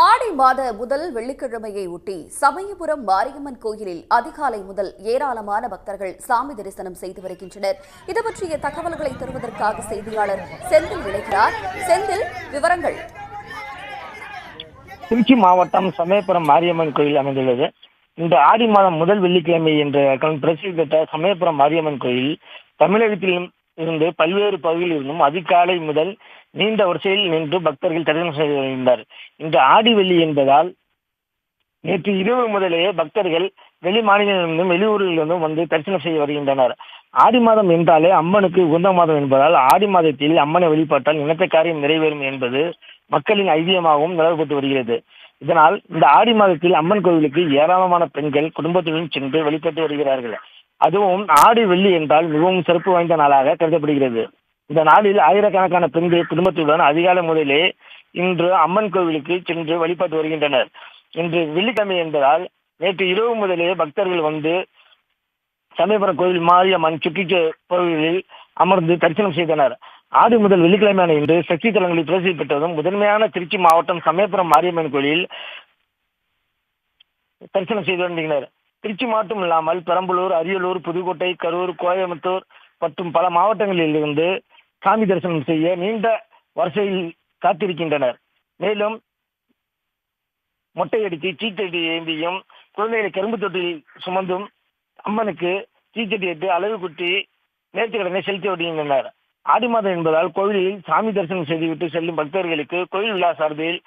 ஆடி மாத முதல் வெள்ளிக்கிழமையை ஒட்டி சமயபுரம் மாரியம்மன் கோயிலில் அதிகாலை முதல் ஏராளமான பக்தர்கள் சாமி தரிசனம் செய்து வருகின்றனர். இது பற்றிய தகவல்களை தருவதற்காக செய்தியாளர் செந்தில் இணைகிறார். செந்தில், விவரங்கள். திருச்சி மாவட்டம் சமயபுரம் மாரியம்மன் கோயில் அமைந்துள்ளது. இந்த ஆடி மாதம் முதல் வெள்ளிக்கிழமை என்ற பிரசித்தி பெற்ற சமயபுரம் மாரியம்மன் கோயில் தமிழகத்தில் இருந்து பல்வேறு பகுதியில் இருந்தும் அதிகாலை முதல் நீண்ட வரிசையில் நின்று பக்தர்கள் தரிசனம் செய்து வருகின்றனர். இந்த ஆடி வெள்ளி என்பதால் நேற்று இரவு முதலே பக்தர்கள் வெளி மாநிலங்களிலிருந்தும் வெளியூரிலிருந்தும் வந்து தரிசனம் செய்ய வருகின்றனர். ஆடி மாதம் என்றாலே அம்மனுக்கு உகந்த மாதம் என்பதால் ஆடி மாதத்தில் அம்மனை வழிபாட்டால் நினைத்த காரியம் நிறைவேறும் என்பது மக்களின் ஐதீகமாகவும் நிலவப்பட்டு வருகிறது. இதனால் இந்த ஆடி மாதத்தில் அம்மன் கோவிலுக்கு ஏராளமான பெண்கள் குடும்பத்துடன் சென்று வழிபட்டு வருகிறார்கள். அதுவும் ஆடி வெள்ளி என்றால் மிகவும் சிறப்பு வாய்ந்த நாளாக கருதப்படுகிறது. இந்த நாளில் ஆயிரக்கணக்கான பெண்கள் குடும்பத்துடன் அதிகாலை முதலே இன்று அம்மன் கோவிலுக்கு சென்று வழிபட்டு வருகின்றனர். இன்று வெள்ளிக்கிழமை என்பதால் நேற்று இரவு முதலே பக்தர்கள் வந்து சமயபுரம் கோவில் மாரியம்மன் சுற்றி பகுதிகளில் அமர்ந்து தரிசனம் செய்தனர். ஆடி முதல் வெள்ளிக்கிழமையான இன்று சக்தி தலங்களில் பிரசித்தி பெற்றதும் முதன்மையான திருச்சி மாவட்டம் சமயபுரம் மாரியம்மன் கோயிலில் தரிசனம் செய்து வருகின்றனர். திருச்சி மாவட்டம் இல்லாமல் பெரம்பலூர், அரியலூர், புதுக்கோட்டை, கரூர், கோயம்புத்தூர் மற்றும் பல மாவட்டங்களில் இருந்து சாமி தரிசனம் செய்ய நீண்ட வரிசையில் காத்திருக்கின்றனர். மேலும் மொட்டையடித்து சீச்சட்டி ஏந்தியும் குழந்தைகளை கரும்பு தொட்டில் சுமந்தும் அம்மனுக்கு சீச்சட்டி ஏற்று அழகு குட்டி நேர்த்திக்கடனை செலுத்தி வருகின்றனர். ஆடி மாதம் என்பதால் கோவிலில் சாமி தரிசனம் செய்துவிட்டு செல்லும் பக்தர்களுக்கு கோயில் விழா சார்பில்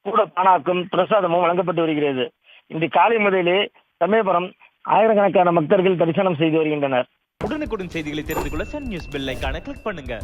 கூட பானாக்கும் பிரசாதமும் வழங்கப்பட்டு வருகிறது. இன்று காலை முதலே சமயபுரம் ஆயிரக்கணக்கான பக்தர்கள் தரிசனம் செய்து வருகின்றனர். உடனுக்குடன் செய்திகளை தெரிந்து கொள்ள சன் நியூஸ் பெல் ஐகானை கிளிக் பண்ணுங்க.